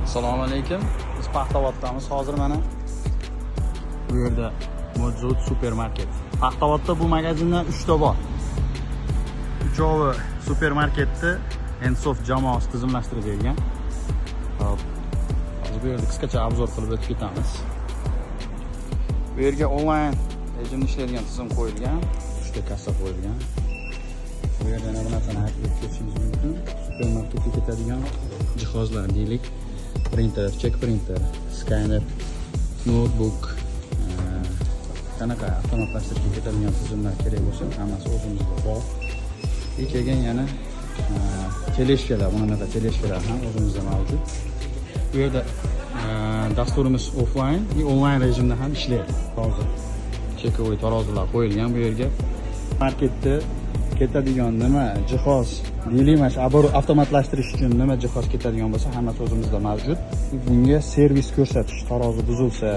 Assalomu alaykum. Biz Paxtavodamiz. Hozir mana bu yerda Modzut supermarket. Paxtavodda bu magazindan 3 ta bor. Uchovi supermarketni Ensof jamoasi tizimlashtirib bergan. Hop. Hozir bu yerda qisqacha obzor qilib o'tib ketamiz. Bu yerga onlayn rejimda ishlaydigan tizim qo'yilgan. 3 ta kassa qo'yilgan. Bu yerda nima narsani aytib ketishingiz mumkin. Supermarketga ketadigan jihozlar deylik. Printer, check printer, scanner, notebook, qanaqa avtomatlashtirishga ketadigan tizimlar kerak bo'lsa, hammasi o'zimizda bor. Keyin yana teleshkalar, bunaqa teleshkalar ham o'zimizda mavjud. Bu yerda dasturimiz offline va onlayn rejimda ham ishlaydi. Hozir chekovoy tarozilar qo'yilgan bu yerga. Marketda ketadigan nima jihoz deylik, mana shu avtomatlashtirish uchun nima jihoz ketadigan bo'lsa, hammasi o'zimizda mavjud. Bunga servis ko'rsatish, tarozi buzilsa,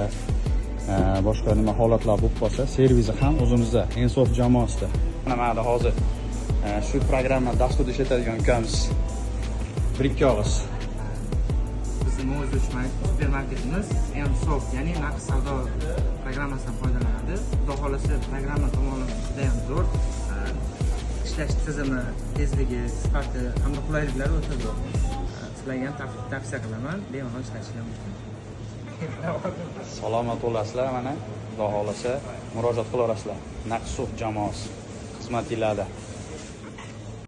boshqa nima holatlar bo'lib qolsa, servisi ham o'zimizda, Ensof jamoasida. Mana hozir shu programma dasturda ishlatadigan ukamiz bir-ikki og'iz. Bizning Modzut supermarketimiz Ensof, ya'ni naqd savdo programmasidan foydalanadi. Xudo xolasa programma tomonidan juda ham zo'r. Ishlash tizimi, tezligi, sifati hamda qulayliklari o'ta zo'r. Sizlarga ham tavsiya qilaman, bemalol ishlashingiz mumkin. Salomat bo'lasizlar, mana Xudo xolasa murojaat qilaverasizlar. Ensof jamoasi xizmatinglarda.